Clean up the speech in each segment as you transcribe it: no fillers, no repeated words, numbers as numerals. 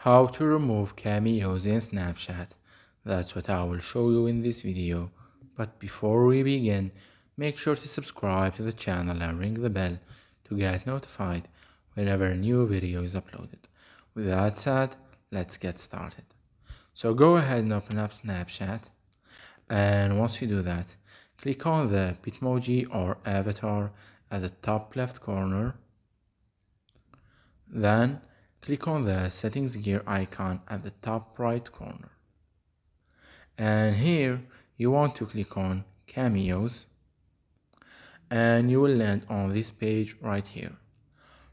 How to remove cameos in Snapchat. That's what I will show you in this video. But before we begin, make sure to subscribe to the channel and ring the bell to get notified whenever a new video is uploaded. With that said, let's get started. So go ahead and open up Snapchat, and once you do that, click on the Bitmoji or avatar at the top left corner. Then click on the settings gear icon at the top right corner. And here you want to click on Cameos, and you will land on this page right here,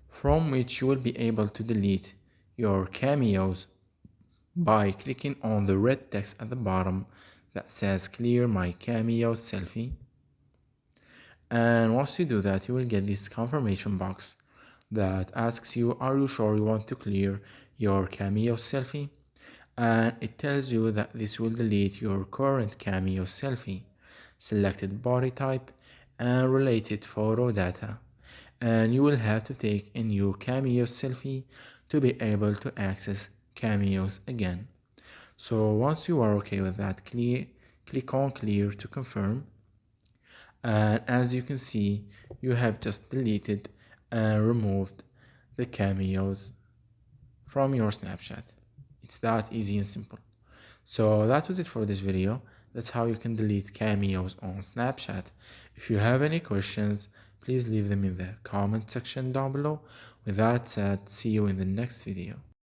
from which you will be able to delete your cameos by clicking on the red text at the bottom that says clear my cameos selfie. And once you do that, you will get this confirmation box that asks you, are you sure you want to clear your Cameo selfie? And it tells you that this will delete your current Cameo selfie, selected body type, and related photo data. And you will have to take a new Cameo selfie to be able to access Cameos again. So once you are okay with that, click on clear to confirm. And as you can see, you have just deleted and removed the cameos from your Snapchat. It's that easy and simple. So that was it for this video. That's how you can delete cameos on Snapchat. If you have any questions, please leave them in the comment section down below. With that said, see you in the next video.